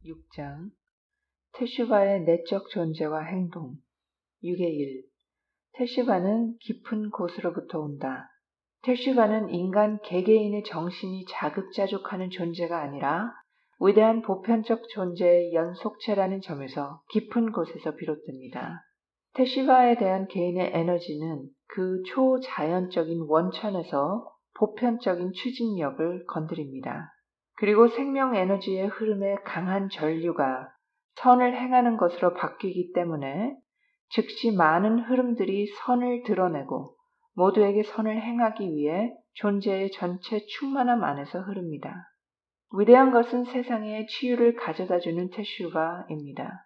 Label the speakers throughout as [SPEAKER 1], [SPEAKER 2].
[SPEAKER 1] 6장 테슈바의 내적 존재와 행동 6의 1. 테슈바는 깊은 곳으로부터 온다. 테슈바는 인간 개개인의 정신이 자급자족하는 존재가 아니라 위대한 보편적 존재의 연속체라는 점에서 깊은 곳에서 비롯됩니다. 테슈바에 대한 개인의 에너지는 그 초자연적인 원천에서 보편적인 추진력을 건드립니다. 그리고 생명 에너지의 흐름의 강한 전류가 선을 행하는 것으로 바뀌기 때문에 즉시 많은 흐름들이 선을 드러내고 모두에게 선을 행하기 위해 존재의 전체 충만함 안에서 흐릅니다. 위대한 것은 세상에 치유를 가져다주는 테슈바입니다.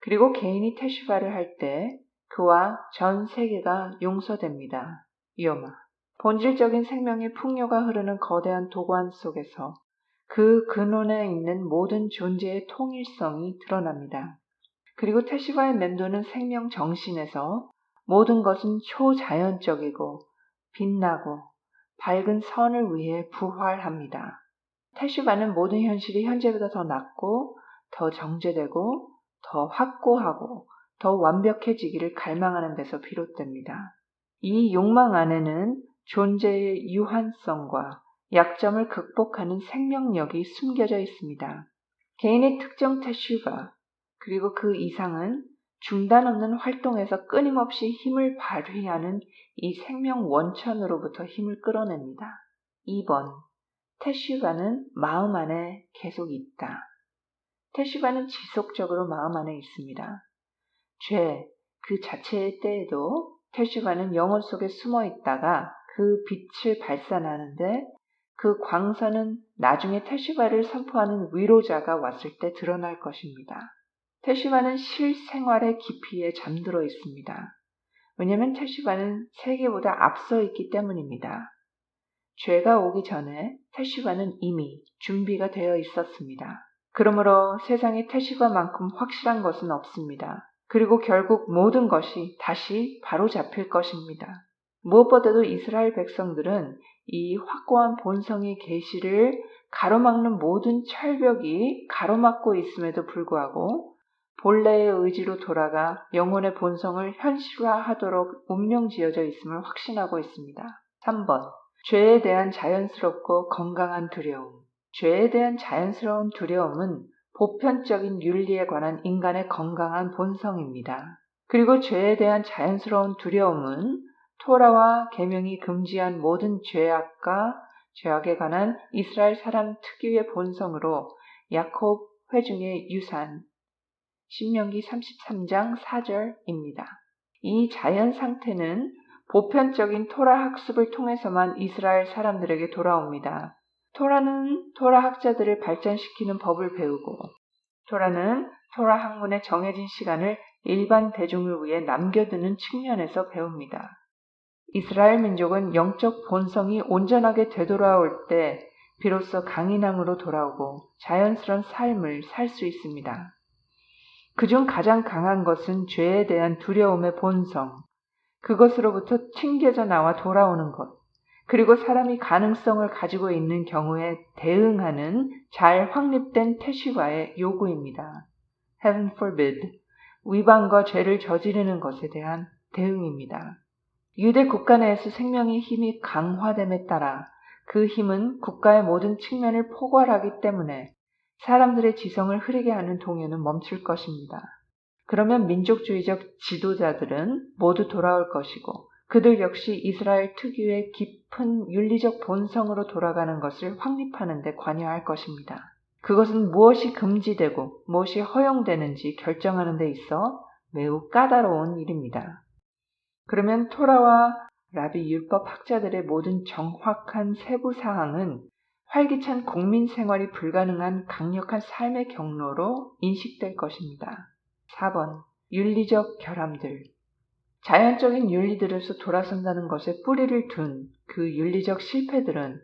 [SPEAKER 1] 그리고 개인이 테슈바를 할 때 그와 전 세계가 용서됩니다. 요마. 본질적인 생명의 풍요가 흐르는 거대한 도관 속에서 그 근원에 있는 모든 존재의 통일성이 드러납니다. 그리고 테슈바의 맴도는 생명 정신에서 모든 것은 초자연적이고 빛나고 밝은 선을 위해 부활합니다. 테슈바는 모든 현실이 현재보다 더 낮고 더 정제되고 더 확고하고 더 완벽해지기를 갈망하는 데서 비롯됩니다. 이 욕망 안에는 존재의 유한성과 약점을 극복하는 생명력이 숨겨져 있습니다. 개인의 특정 테슈바 그리고 그 이상은 중단 없는 활동에서 끊임없이 힘을 발휘하는 이 생명 원천으로부터 힘을 끌어냅니다. 2번. 테슈바는 마음 안에 계속 있다. 테슈바는 지속적으로 마음 안에 있습니다. 죄 그 자체의 때에도 테슈바는 영혼 속에 숨어 있다가 그 빛을 발산하는데 그 광선은 나중에 테슈바를 선포하는 위로자가 왔을 때 드러날 것입니다. 테슈바는 실생활의 깊이에 잠들어 있습니다. 왜냐하면 테슈바는 세계보다 앞서 있기 때문입니다. 죄가 오기 전에 테슈바는 이미 준비가 되어 있었습니다. 그러므로 세상에 테슈바만큼 확실한 것은 없습니다. 그리고 결국 모든 것이 다시 바로잡힐 것입니다. 무엇보다도 이스라엘 백성들은 이 확고한 본성의 계시를 가로막는 모든 철벽이 가로막고 있음에도 불구하고 본래의 의지로 돌아가 영혼의 본성을 현실화하도록 운명지어져 있음을 확신하고 있습니다. 3번. 죄에 대한 자연스럽고 건강한 두려움. 죄에 대한 자연스러운 두려움은 보편적인 윤리에 관한 인간의 건강한 본성입니다. 그리고 죄에 대한 자연스러운 두려움은 토라와 계명이 금지한 모든 죄악과 죄악에 관한 이스라엘 사람 특유의 본성으로 야곱 회중의 유산 신명기 33장 4절입니다. 이 자연 상태는 보편적인 토라 학습을 통해서만 이스라엘 사람들에게 돌아옵니다. 토라는 토라 학자들을 발전시키는 법을 배우고 토라는 토라 학문의 정해진 시간을 일반 대중을 위해 남겨두는 측면에서 배웁니다. 이스라엘 민족은 영적 본성이 온전하게 되돌아올 때 비로소 강인함으로 돌아오고 자연스러운 삶을 살 수 있습니다. 그중 가장 강한 것은 죄에 대한 두려움의 본성, 그것으로부터 튕겨져 나와 돌아오는 것, 그리고 사람이 가능성을 가지고 있는 경우에 대응하는 잘 확립된 테슈바의 요구입니다. Heaven forbid, 위반과 죄를 저지르는 것에 대한 대응입니다. 유대 국가 내에서 생명의 힘이 강화됨에 따라 그 힘은 국가의 모든 측면을 포괄하기 때문에 사람들의 지성을 흐리게 하는 동요는 멈출 것입니다. 그러면 민족주의적 지도자들은 모두 돌아올 것이고 그들 역시 이스라엘 특유의 깊은 윤리적 본성으로 돌아가는 것을 확립하는 데 관여할 것입니다. 그것은 무엇이 금지되고 무엇이 허용되는지 결정하는 데 있어 매우 까다로운 일입니다. 그러면 토라와 라비 율법 학자들의 모든 정확한 세부 사항은 활기찬 국민 생활이 불가능한 강력한 삶의 경로로 인식될 것입니다. 4번. 윤리적 결함들. 자연적인 윤리들에서 돌아선다는 것에 뿌리를 둔 그 윤리적 실패들은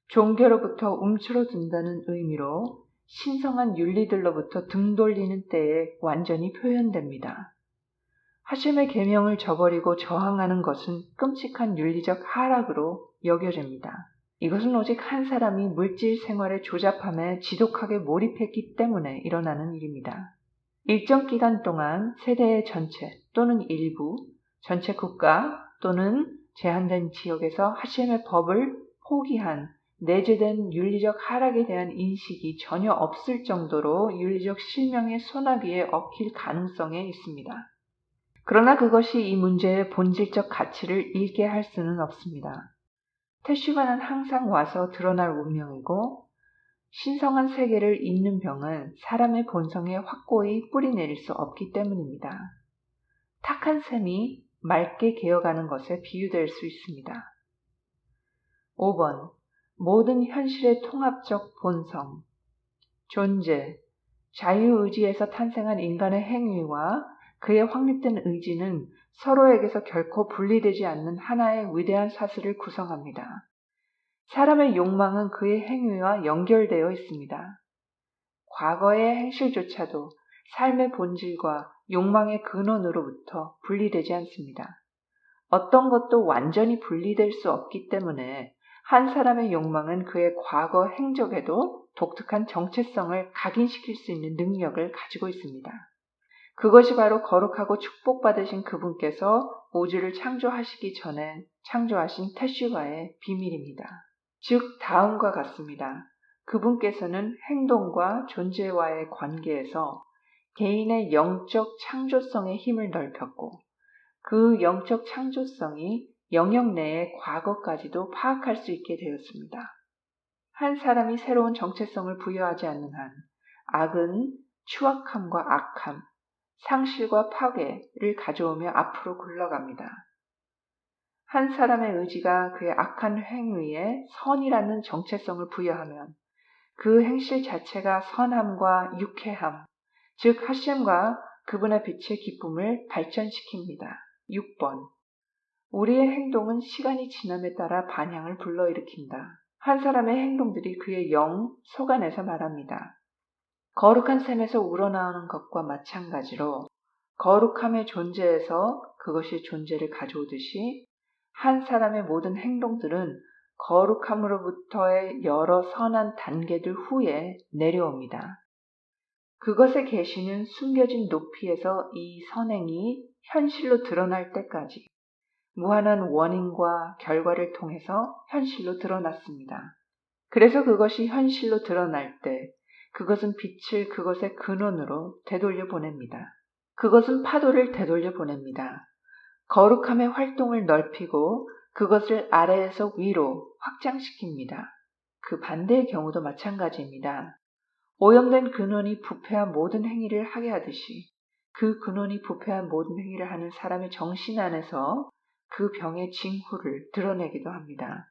[SPEAKER 1] 종교로부터 움츠러든다는 의미로 신성한 윤리들로부터 등 돌리는 때에 완전히 표현됩니다. 하심의 계명을 저버리고 저항하는 것은 끔찍한 윤리적 하락으로 여겨집니다. 이것은 오직 한 사람이 물질 생활의 조잡함에 지독하게 몰입했기 때문에 일어나는 일입니다. 일정 기간 동안 세대의 전체 또는 일부, 전체 국가 또는 제한된 지역에서 하심의 법을 포기한 내재된 윤리적 하락에 대한 인식이 전혀 없을 정도로 윤리적 실명의 소나기에 얽힐 가능성에 있습니다. 그러나 그것이 이 문제의 본질적 가치를 잃게 할 수는 없습니다. 태슈바는 항상 와서 드러날 운명이고 신성한 세계를 잇는 병은 사람의 본성에 확고히 뿌리내릴 수 없기 때문입니다. 탁한 샘이 맑게 개어가는 것에 비유될 수 있습니다. 5번. 모든 현실의 통합적 본성, 존재, 자유의지에서 탄생한 인간의 행위와 그의 확립된 의지는 서로에게서 결코 분리되지 않는 하나의 위대한 사슬을 구성합니다. 사람의 욕망은 그의 행위와 연결되어 있습니다. 과거의 행실조차도 삶의 본질과 욕망의 근원으로부터 분리되지 않습니다. 어떤 것도 완전히 분리될 수 없기 때문에 한 사람의 욕망은 그의 과거 행적에도 독특한 정체성을 각인시킬 수 있는 능력을 가지고 있습니다. 그것이 바로 거룩하고 축복받으신 그분께서 우주를 창조하시기 전에 창조하신 태슈바의 비밀입니다. 즉 다음과 같습니다. 그분께서는 행동과 존재와의 관계에서 개인의 영적 창조성의 힘을 넓혔고 그 영적 창조성이 영역 내의 과거까지도 파악할 수 있게 되었습니다. 한 사람이 새로운 정체성을 부여하지 않는 한 악은 추악함과 악함, 상실과 파괴를 가져오며 앞으로 굴러갑니다. 한 사람의 의지가 그의 악한 행위에 선이라는 정체성을 부여하면 그 행실 자체가 선함과 유쾌함, 즉 하셴과 그분의 빛의 기쁨을 발전시킵니다. 6번. 우리의 행동은 시간이 지남에 따라 반향을 불러일으킨다. 한 사람의 행동들이 그의 영, 속 안에서 말합니다. 거룩한 샘에서 우러나오는 것과 마찬가지로 거룩함의 존재에서 그것이 존재를 가져오듯이 한 사람의 모든 행동들은 거룩함으로부터의 여러 선한 단계들 후에 내려옵니다. 그것의 계시는 숨겨진 높이에서 이 선행이 현실로 드러날 때까지 무한한 원인과 결과를 통해서 현실로 드러났습니다. 그래서 그것이 현실로 드러날 때 그것은 빛을 그것의 근원으로 되돌려 보냅니다. 그것은 파도를 되돌려 보냅니다. 거룩함의 활동을 넓히고 그것을 아래에서 위로 확장시킵니다. 그 반대의 경우도 마찬가지입니다. 오염된 근원이 부패한 모든 행위를 하게 하듯이 그 근원이 부패한 모든 행위를 하는 사람의 정신 안에서 그 병의 징후를 드러내기도 합니다.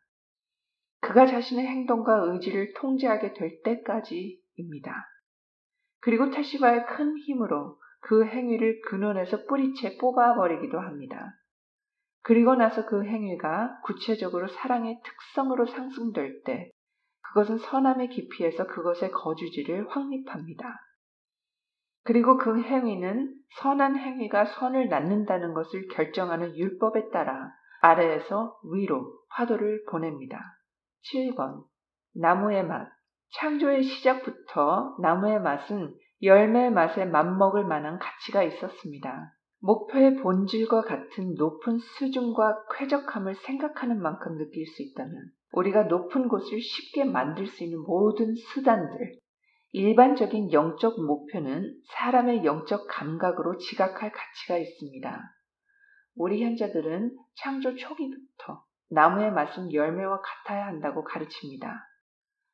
[SPEAKER 1] 그가 자신의 행동과 의지를 통제하게 될 때까지입니다. 그리고 태시바의 큰 힘으로 그 행위를 근원에서 뿌리채 뽑아버리기도 합니다. 그리고 나서 그 행위가 구체적으로 사랑의 특성으로 상승될 때 그것은 선함의 깊이에서 그것의 거주지를 확립합니다. 그리고 그 행위는 선한 행위가 선을 낳는다는 것을 결정하는 율법에 따라 아래에서 위로 파도를 보냅니다. 7번. 나무의 맛. 창조의 시작부터 나무의 맛은 열매의 맛에 맞먹을 만한 가치가 있었습니다. 목표의 본질과 같은 높은 수준과 쾌적함을 생각하는 만큼 느낄 수 있다면 우리가 높은 곳을 쉽게 만들 수 있는 모든 수단들, 일반적인 영적 목표는 사람의 영적 감각으로 지각할 가치가 있습니다. 우리 현자들은 창조 초기부터 나무의 맛은 열매와 같아야 한다고 가르칩니다.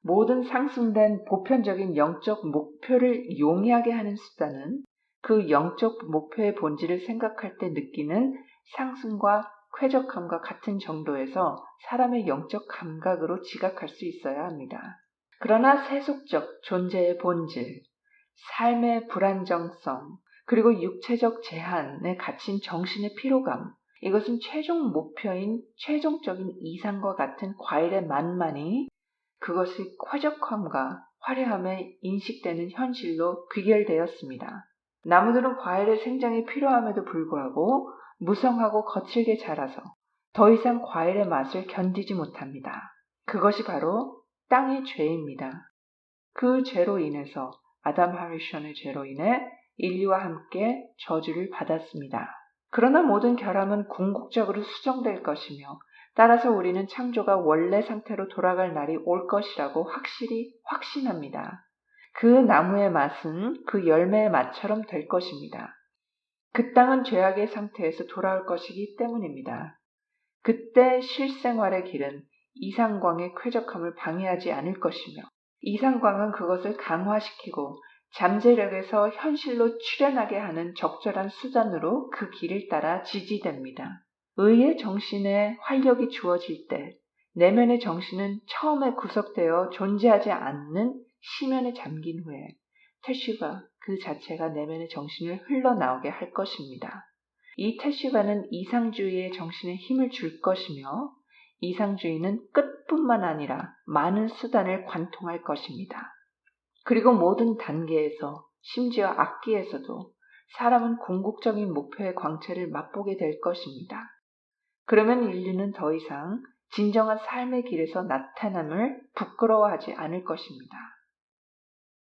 [SPEAKER 1] 모든 상승된 보편적인 영적 목표를 용이하게 하는 수단은 그 영적 목표의 본질을 생각할 때 느끼는 상승과 쾌적함과 같은 정도에서 사람의 영적 감각으로 지각할 수 있어야 합니다. 그러나 세속적 존재의 본질, 삶의 불안정성, 그리고 육체적 제한에 갇힌 정신의 피로감, 이것은 최종 목표인 최종적인 이상과 같은 과일의 맛만이 그것의 쾌적함과 화려함에 인식되는 현실로 귀결되었습니다. 나무들은 과일의 생장이 필요함에도 불구하고 무성하고 거칠게 자라서 더 이상 과일의 맛을 견디지 못합니다. 그것이 바로 땅의 죄입니다. 그 죄로 인해서 아담 하리션의 죄로 인해 인류와 함께 저주를 받았습니다. 그러나 모든 결함은 궁극적으로 수정될 것이며 따라서 우리는 창조가 원래 상태로 돌아갈 날이 올 것이라고 확실히 확신합니다. 그 나무의 맛은 그 열매의 맛처럼 될 것입니다. 그 땅은 죄악의 상태에서 돌아올 것이기 때문입니다. 그때 실생활의 길은 이상광의 쾌적함을 방해하지 않을 것이며 이상광은 그것을 강화시키고 잠재력에서 현실로 출현하게 하는 적절한 수단으로 그 길을 따라 지지됩니다. 의의 정신에 활력이 주어질 때 내면의 정신은 처음에 구속되어 존재하지 않는 심연에 잠긴 후에 태슈바 그 자체가 내면의 정신을 흘러나오게 할 것입니다. 이 태슈바는 이상주의의 정신에 힘을 줄 것이며 이상주의는 끝뿐만 아니라 많은 수단을 관통할 것입니다. 그리고 모든 단계에서 심지어 악기에서도 사람은 궁극적인 목표의 광채를 맛보게 될 것입니다. 그러면 인류는 더 이상 진정한 삶의 길에서 나타남을 부끄러워하지 않을 것입니다.